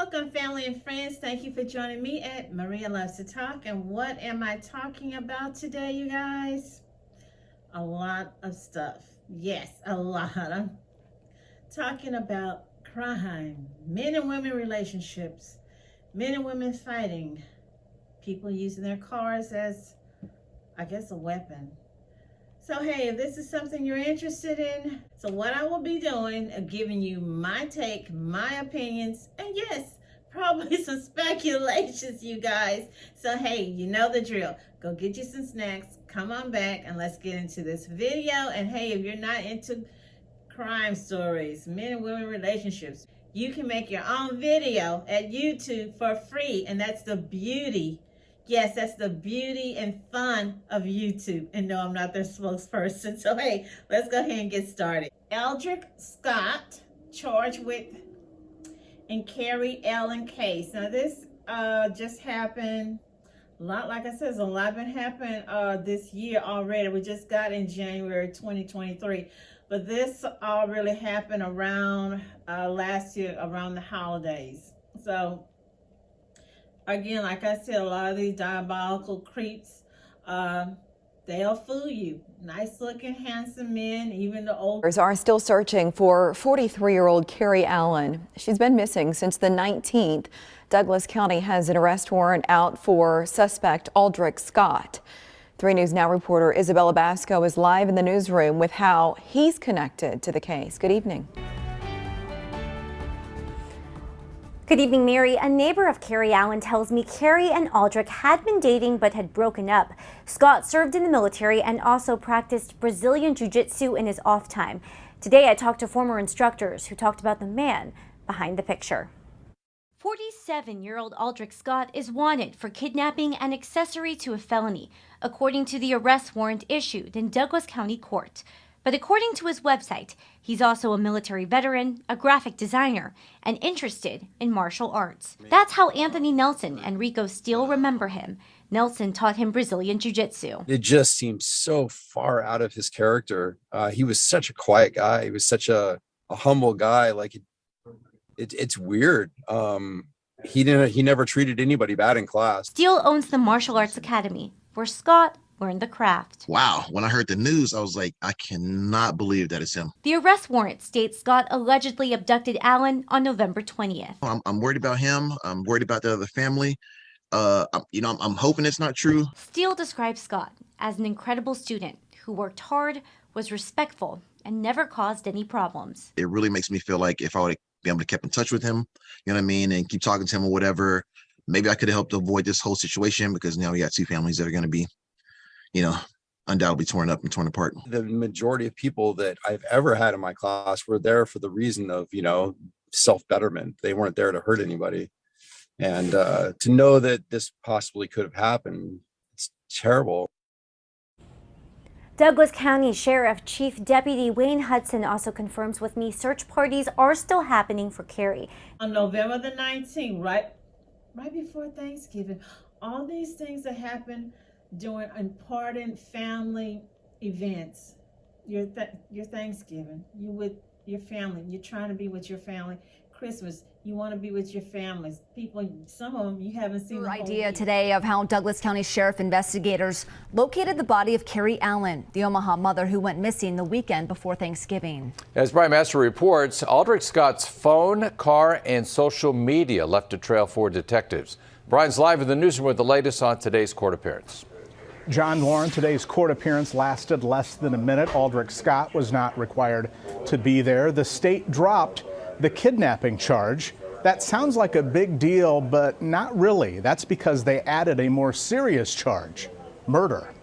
Welcome, family and friends. Thank you for joining me at Maria Loves to Talk. And what am I talking about today, you guys? A lot of stuff. Yes, a lot. I'm talking about crime, men and women relationships, men and women fighting, people using their cars as, I guess, a weapon. So, hey, if this is something you're interested in, so what I will be doing is giving you my take, my opinions, and yes, probably some speculations, you guys. So, hey, you know the drill. Go get you some snacks, come on back, and let's get into this video. And hey, if you're not into crime stories, men and women relationships, you can make your own video at YouTube for free, and that's the beauty. Yes, that's the beauty and fun of YouTube. And no, I'm not their spokesperson. So, hey, let's go ahead and get started. Aldrick Scott charged with Ex Cari Allen case. Now, this just happened a lot. Like I said, there's a lot been happening this year already. We just got in January 2023. But this all really happened around last year, around the holidays. So, again, like I said, a lot of these diabolical creeps, they'll fool you. Nice looking, handsome men, even the old Are still searching for 43-year-old Cari Allen. She's been missing since the 19th. Douglas County has an arrest warrant out for suspect Aldrick Scott. 3 News Now reporter Isabella Basco is live in the newsroom with how he's connected to the case. Good evening. Good evening, Mary. A neighbor of Cari Allen tells me Cari and Aldrick had been dating but had broken up. Scott served in the military and also practiced Brazilian jiu-jitsu in his off time. Today, I talked to former instructors who talked about the man behind the picture. 47-year-old Aldrick Scott is wanted for kidnapping and accessory to a felony, according to the arrest warrant issued in Douglas County Court. But according to his website, he's also a military veteran, a graphic designer, and interested in martial arts. That's how Anthony Nelson and Rico Steele remember him. Nelson taught him Brazilian jiu-jitsu. It just seems so far out of his character. He was such a quiet guy. He was such a humble guy. Like it's weird. He never treated anybody bad in class. Steele owns the Martial Arts Academy, where Scott learned the craft. Wow. When I heard the news, I was like, I cannot believe that it's him. The arrest warrant states Scott allegedly abducted Allen on November 20th. I'm worried about him. I'm worried about the other family. I'm hoping it's not true. Steele describes Scott as an incredible student who worked hard, was respectful, and never caused any problems. It really makes me feel like if I would be able to keep in touch with him, you know what I mean, and keep talking to him or whatever, maybe I could have helped avoid this whole situation, because now we got 2 families that are going to be, undoubtedly torn up and torn apart. The majority of people that I've ever had in my class were there for the reason of, self-betterment. They weren't there to hurt anybody. And to know that this possibly could have happened, it's terrible. Douglas County Sheriff Chief Deputy Wayne Hudson also confirms with me search parties are still happening for Cari. on November the 19th, right before Thanksgiving. All these things that happen during important family events. Your Thanksgiving, you with your family, you're trying to be with your family. Christmas, you want to be with your families. People, some of them you haven't seen. Your idea today of how Douglas County Sheriff investigators located the body of Cari Allen, the Omaha mother who went missing the weekend before Thanksgiving. As Brian Master reports, Aldrick Scott's phone, car, and social media left a trail for detectives. Brian's live in the newsroom with the latest on today's court appearance. John Lauren, today's court appearance lasted less than a minute. Aldrick Scott was not required to be there. The state dropped the kidnapping charge. That sounds like a big deal, but not really. That's because they added a more serious charge: murder.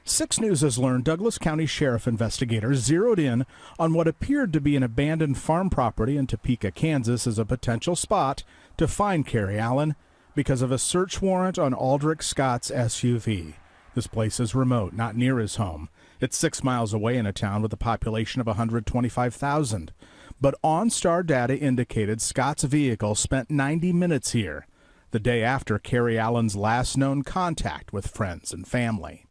6 News has learned Douglas County Sheriff investigators zeroed in on what appeared to be an abandoned farm property in Topeka, Kansas, as a potential spot to find Cari Allen because of a search warrant on Aldrick Scott's SUV. This place is remote, not near his home. It's 6 miles away in a town with a population of 125,000. But OnStar data indicated Scott's vehicle spent 90 minutes here, the day after Cari Allen's last known contact with friends and family.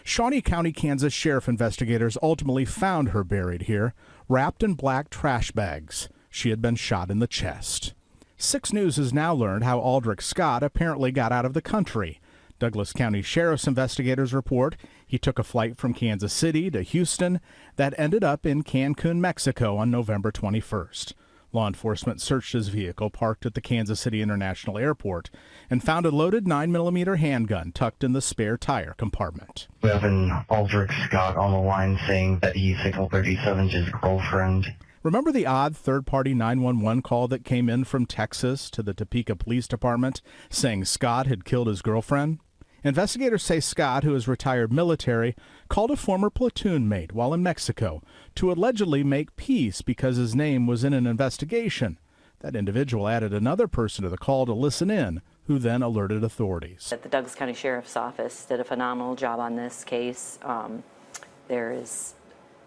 Shawnee County, Kansas Sheriff investigators ultimately found her buried here, wrapped in black trash bags. She had been shot in the chest. 6 News has now learned how Aldrick Scott apparently got out of the country. Douglas County Sheriff's investigators report he took a flight from Kansas City to Houston that ended up in Cancun, Mexico on November 21st. Law enforcement searched his vehicle parked at the Kansas City International Airport and found a loaded 9mm handgun tucked in the spare tire compartment. We have an Aldrick Scott on the line saying that he signal 37's his girlfriend. Remember the odd third-party 911 call that came in from Texas to the Topeka Police Department saying Scott had killed his girlfriend? Investigators say Scott, who is retired military, called a former platoon mate while in Mexico to allegedly make peace because his name was in an investigation. That individual added another person to the call to listen in, who then alerted authorities. The Douglas County Sheriff's Office did a phenomenal job on this case. There is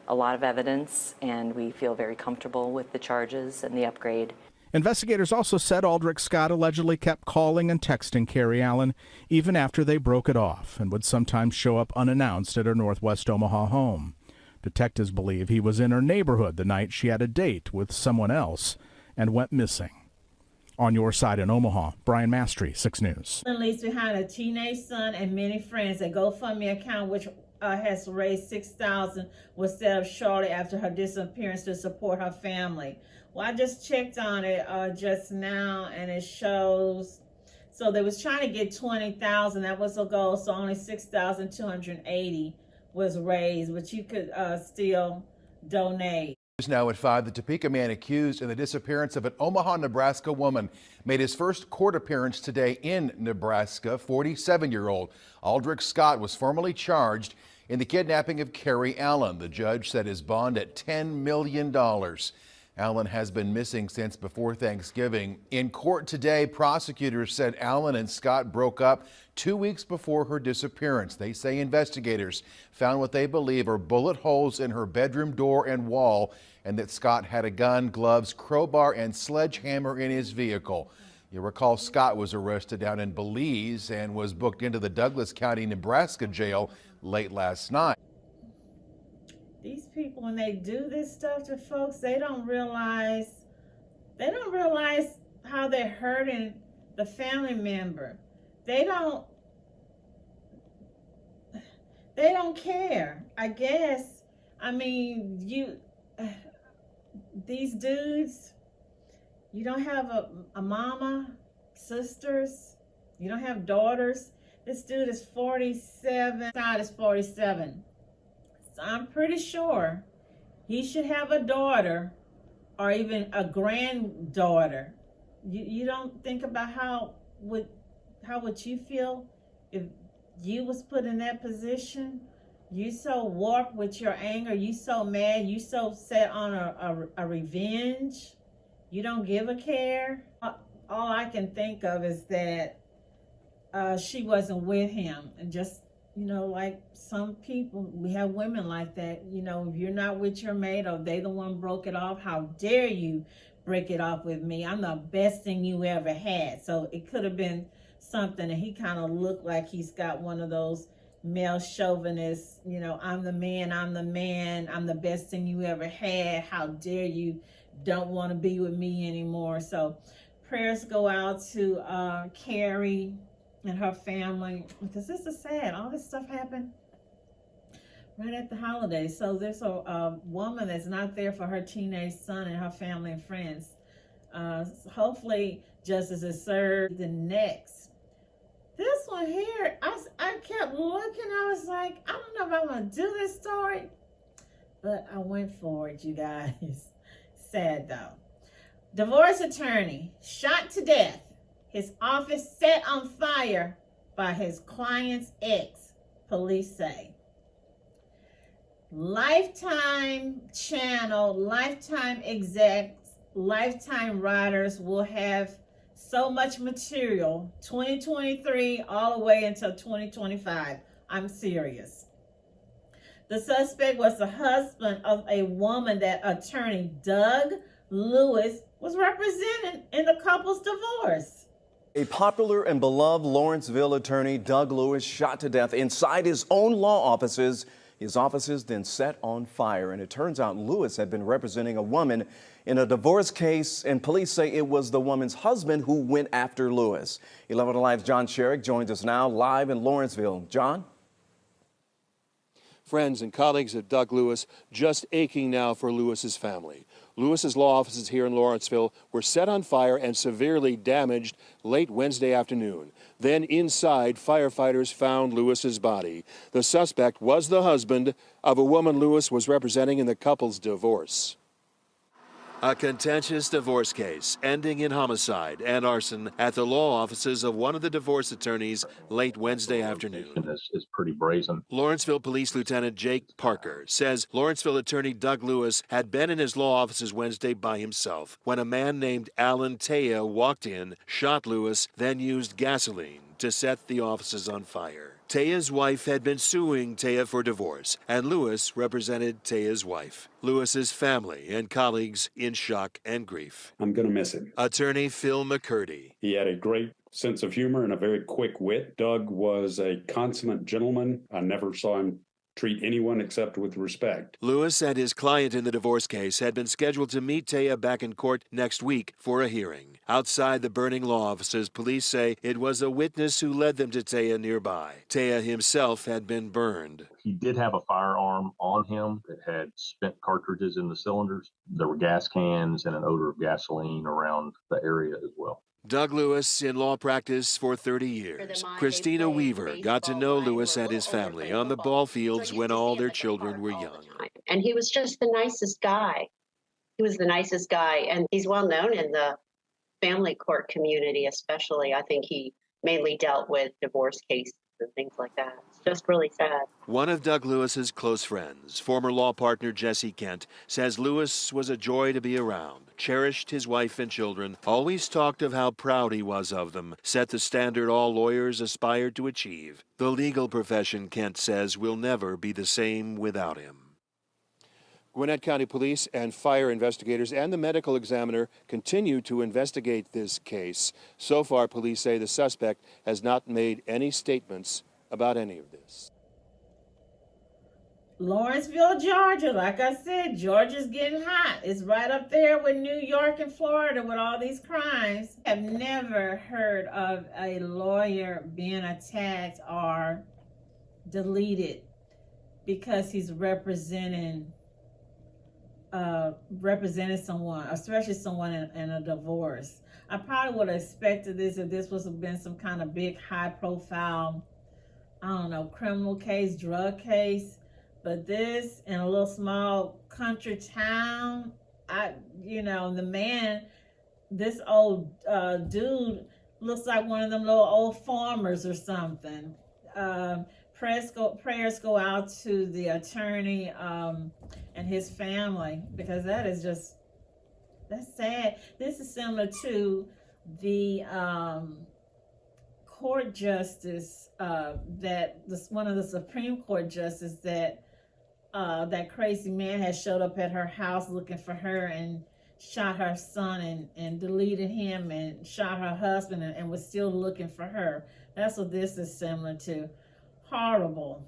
a lot of evidence, and we feel very comfortable with the charges and the upgrade. Investigators also said Aldrick Scott allegedly kept calling and texting Cari Allen even after they broke it off and would sometimes show up unannounced at her northwest Omaha home. Detectives believe he was in her neighborhood the night she had a date with someone else and went missing. On your side in Omaha, Brian Mastry, 6 News. Leaves behind a teenage son and many friends. A GoFundMe account which has raised $6,000 was set up shortly after her disappearance to support her family. Well, I just checked on it just now, and it shows. So they was trying to get $20,000. That was the goal. So only $6,280 was raised, but you could still donate. Now at 5, the Topeka man accused in the disappearance of an Omaha, Nebraska woman made his first court appearance today in Nebraska. 47-year-old Aldrick Scott was formally charged in the kidnapping of Cari Allen. The judge set his bond at $10 million. Allen has been missing since before Thanksgiving. In court today, prosecutors said Allen and Scott broke up 2 weeks before her disappearance. They say investigators found what they believe are bullet holes in her bedroom door and wall, and that Scott had a gun, gloves, crowbar, and sledgehammer in his vehicle. You recall Scott was arrested down in Belize and was booked into the Douglas County, Nebraska jail late last night. These people, when they do this stuff to folks, they don't realize how they're hurting the family member. They don't care, I guess. I mean, these dudes, you don't have a mama, sisters, you don't have daughters. This dude is 47, Scott is 47. So I'm pretty sure he should have a daughter or even a granddaughter. You don't think about how would you feel if you was put in that position? You so warped with your anger, you so mad, you so set on a revenge, you don't give a care. All I can think of is that she wasn't with him, and just, like some people, we have women like that, if you're not with your mate or they the one broke it off, how dare you break it off with me? I'm the best thing you ever had. So it could have been something, and he kind of looked like he's got one of those male chauvinists, I'm the man, I'm the best thing you ever had. How dare you don't want to be with me anymore? So prayers go out to Cari and her family, because this is sad. All this stuff happened right at the holidays. So there's a woman that's not there for her teenage son and her family and friends. Hopefully justice is served. The next, this one here, I kept looking. I was like, I don't know if I'm going to do this story, but I went for it, you guys. Sad though. Divorce attorney shot to death. His office set on fire by his client's ex, police say. Lifetime channel, Lifetime execs, Lifetime writers will have so much material 2023 all the way until 2025. I'm serious. The suspect was the husband of a woman that attorney Doug Lewis was representing in the couple's divorce. A popular and beloved Lawrenceville attorney, Doug Lewis, shot to death inside his own law offices His offices then set on fire, and it turns out Lewis had been representing a woman in a divorce case, and police say it was the woman's husband who went after Lewis. 11 Alive's John Sherrick joins us now live in Lawrenceville. John? Friends and colleagues of Doug Lewis just aching now for Lewis's family. Lewis's law offices here in Lawrenceville were set on fire and severely damaged late Wednesday afternoon. Then inside, firefighters found Lewis's body. The suspect was the husband of a woman Lewis was representing in the couple's divorce. A contentious divorce case ending in homicide and arson at the law offices of one of the divorce attorneys late Wednesday afternoon. Is pretty brazen. Lawrenceville Police Lieutenant Jake Parker says Lawrenceville attorney Doug Lewis had been in his law offices Wednesday by himself when a man named Allen Tayeh walked in, shot Lewis, then used gasoline to set the offices on fire. Tayeh's wife had been suing Tayeh for divorce, and Lewis represented Tayeh's wife. Lewis's family and colleagues in shock and grief. I'm going to miss him. Attorney Phil McCurdy. He had a great sense of humor and a very quick wit. Doug was a consummate gentleman. I never saw him treat anyone except with respect. Lewis and his client in the divorce case had been scheduled to meet Tayeh back in court next week for a hearing. Outside the burning law offices, police say it was a witness who led them to Tayeh nearby. Tayeh himself had been burned. He did have a firearm on him that had spent cartridges in the cylinders. There were gas cans and an odor of gasoline around the area as well. Doug Lewis in law practice for 30 years. Christina Weaver got to know Lewis and his family on the ball fields when all their children were young. And he was just the nicest guy. He was the nicest guy, and he's well known in the family court community especially. I think he mainly dealt with divorce cases and things like that. It's just really sad. One of Doug Lewis's close friends, former law partner Jesse Kent, says Lewis was a joy to be around, cherished his wife and children, always talked of how proud he was of them, set the standard all lawyers aspired to achieve. The legal profession, Kent says, will never be the same without him. Gwinnett County Police and fire investigators and the medical examiner continue to investigate this case. So far, police say the suspect has not made any statements about any of this. Lawrenceville, Georgia, like I said, Georgia's getting hot. It's right up there with New York and Florida with all these crimes. I've never heard of a lawyer being attacked or deleted because he's representing someone, especially someone in a divorce. I probably would have expected this if this was been some kind of big, high-profile, I don't know, criminal case, drug case. But this in a little small country town, the man, this old dude looks like one of them little old farmers or something. Prayers go out to the attorney and his family, because that's sad. This is similar to the court justice one of the Supreme Court justices that crazy man has showed up at her house looking for her and shot her son and deleted him and shot her husband and was still looking for her. That's what this is similar to. Horrible.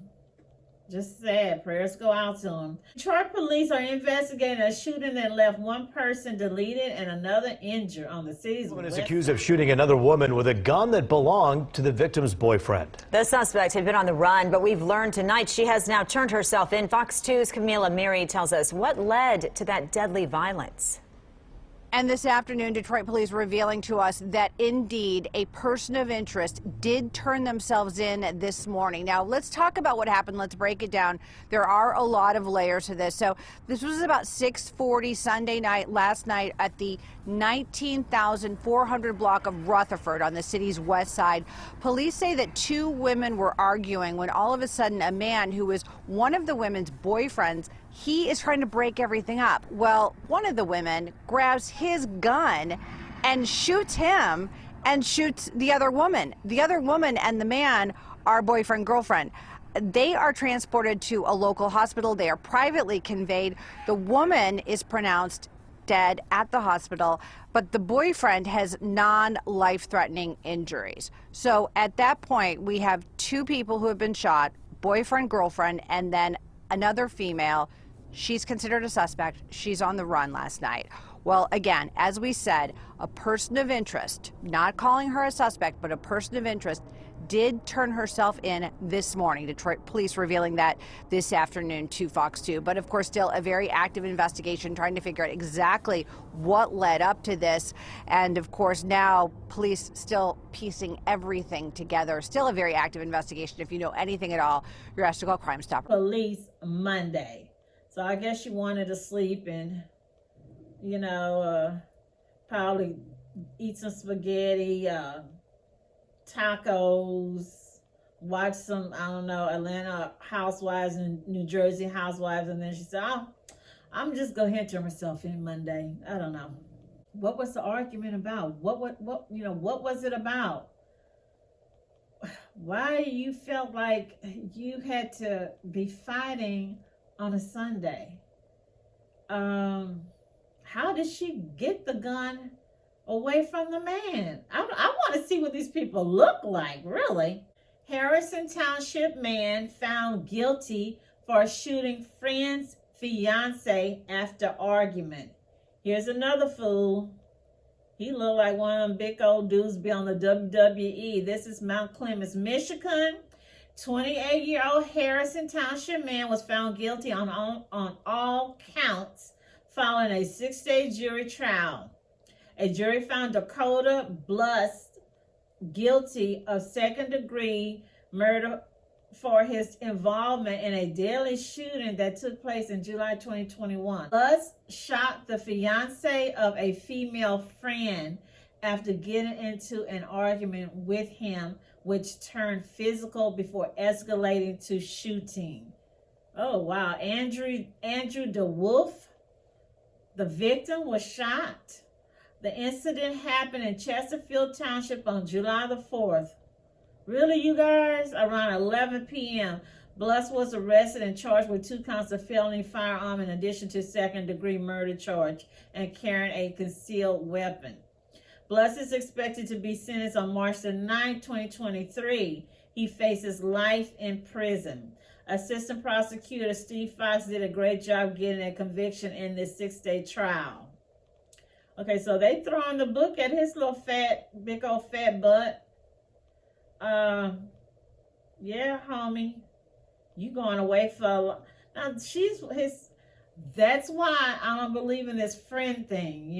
Just sad. Prayers go out to him. Detroit police are investigating a shooting that left one person deleted and another injured on the city's woman is accused of shooting another woman with a gun that belonged to the victim's boyfriend. The suspect had been on the run, but we've learned tonight she has now turned herself in. Fox 2's Camila Miri tells us what led to that deadly violence. And this afternoon, Detroit police revealing to us that indeed a person of interest did turn themselves in this morning. Now, let's talk about what happened. Let's break it down. There are a lot of layers to this. So this was about 6:40 Sunday night, last night, at the 19,400 block of Rutherford on the city's west side. Police say that two women were arguing when all of a sudden a man who was one of the women's boyfriends, he is trying to break everything up. Well, one of the women grabs his gun and shoots him and shoots the other woman. The other woman and the man are boyfriend, girlfriend. They are transported to a local hospital. They are privately conveyed. The woman is pronounced dead at the hospital, but the boyfriend has non-life-threatening injuries. So at that point, we have two people who have been shot, boyfriend, girlfriend, and then another female. She's considered a suspect. She's on the run last night. Well, again, as we said, a person of interest, not calling her a suspect, but a person of interest, did turn herself in this morning. Detroit police revealing that this afternoon to Fox 2. But of course, still a very active investigation trying to figure out exactly what led up to this. And of course, now police still piecing everything together. Still a very active investigation. If you know anything at all, you're asked to call Crime Stopper. Police Monday. So I guess she wanted to sleep and, probably eat some spaghetti, tacos, watch some, Atlanta Housewives and New Jersey Housewives. And then she said, I'm just going to turn myself in Monday. I don't know. What was the argument about? What was it about? Why you felt like you had to be fighting on a Sunday? How did she get the gun away from the man? I want to see what these people look like, really. Harrison Township man found guilty for shooting friend's fiance after argument. Here's another fool. He looked like one of them big old dudes be on the WWE. This is Mount Clemens, Michigan. 28-year-old Harrison Township man was found guilty on all counts following a 6-day jury trial. A jury found Dakota Blust guilty of second-degree murder for his involvement in a deadly shooting that took place in July 2021. Blust shot the fiance of a female friend after getting into an argument with him, which turned physical before escalating to shooting. Oh, wow. Andrew DeWolf, the victim, was shot. The incident happened in Chesterfield Township on July the 4th. Really, you guys? Around 11 p.m., Blust was arrested and charged with 2 counts of felony firearm in addition to second-degree murder charge and carrying a concealed weapon. Blust is expected to be sentenced on March the 9th, 2023. He faces life in prison. Assistant prosecutor Steve Fox did a great job getting a conviction in this 6-day trial. Okay, so they throwing the book at his little big old fat butt. Yeah, homie, you going away for now? That's why I don't believe in this friend thing.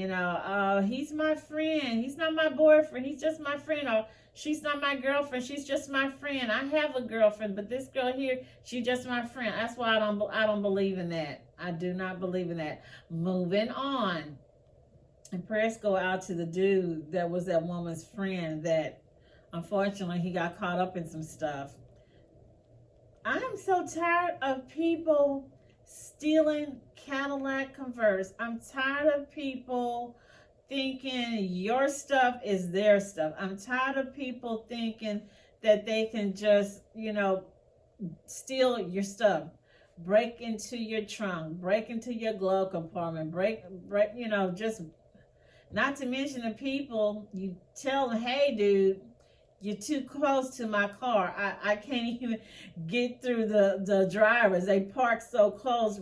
He's my friend. He's not my boyfriend. He's just my friend. Or she's not my girlfriend. She's just my friend. I have a girlfriend, but this girl here, she's just my friend. That's why I don't believe in that. I do not believe in that. Moving on. And prayers go out to the dude that was that woman's friend that, unfortunately, he got caught up in some stuff. I'm so tired of people stealing Cadillac Converters. I'm tired of people thinking your stuff is their stuff. I'm tired of people thinking that they can just, steal your stuff. Break into your trunk, break into your glove compartment, break, just not to mention the people, you tell them, hey, dude, you're too close to my car. I can't even get through the drivers. They park so close,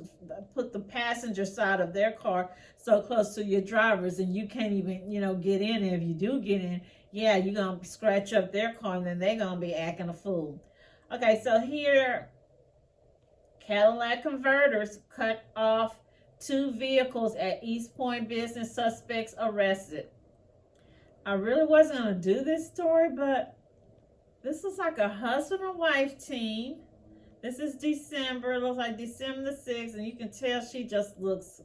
put the passenger side of their car so close to your drivers, and you can't even, get in. And if you do get in, yeah, you're going to scratch up their car, and then they're going to be acting a fool. Okay, so here, Cadillac Converters cut off 2 vehicles at East Point business, suspects arrested. I really wasn't going to do this story, but this looks like a husband and wife team. This is December. It looks like December the 6th, and you can tell she just looks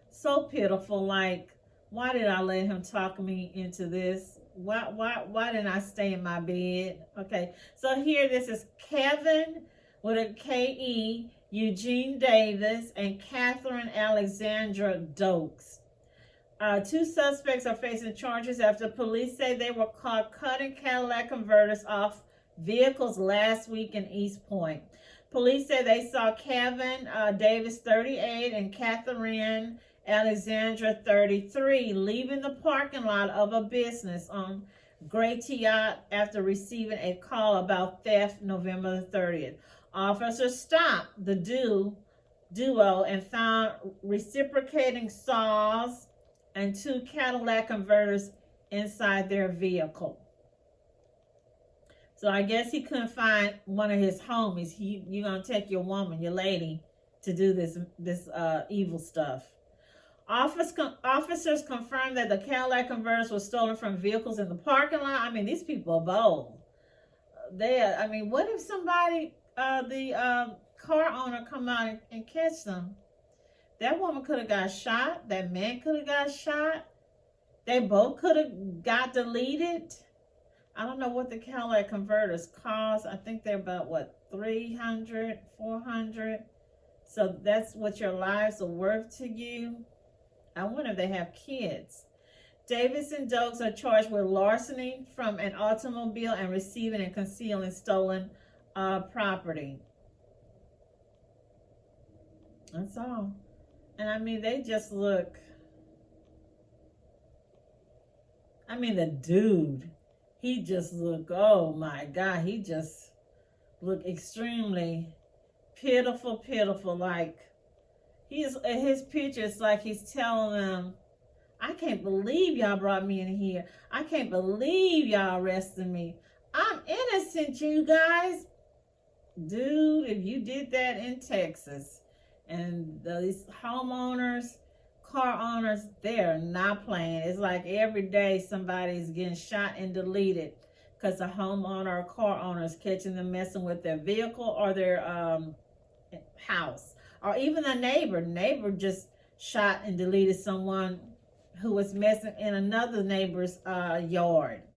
so pitiful. Like, why did I let him talk me into this? Why didn't I stay in my bed? Okay, so here this is Kevin with a K-E, Eugene Davis, and Catherine Alexandra Dokes. 2 suspects are facing charges after police say they were caught cutting Cadillac Converters off vehicles last week in East Point. Police say they saw Kevin Davis, 38, and Catherine Alexandra, 33, leaving the parking lot of a business on Great Yacht after receiving a call about theft November the 30th. Officers stopped the duo and found reciprocating saws and 2 Cadillac converters inside their vehicle. So I guess he couldn't find one of his homies. You're gonna take your woman, your lady, to do this evil stuff. Officers confirmed that the Cadillac converters were stolen from vehicles in the parking lot. I mean, these people are bold. What if somebody, the car owner, come out and catch them? That woman could have got shot. That man could have got shot. They both could have got deleted. I don't know what the Cadillac converters cost. I think they're about, what, $300, $400. So that's what your lives are worth to you. I wonder if they have kids. Davis and Dokes are charged with larceny from an automobile and receiving and concealing stolen property. That's all. And I mean, they just look. I mean, the dude, he just looked, oh my God, he just looked extremely pitiful. Like, his pictures, like he's telling them, I can't believe y'all brought me in here. I can't believe y'all arrested me. I'm innocent, you guys. Dude, if you did that in Texas, and these homeowners, car owners, they're not playing. It's like every day somebody's getting shot and deleted because a homeowner or car owner is catching them messing with their vehicle or their house. Or even a neighbor just shot and deleted someone who was messing in another neighbor's yard.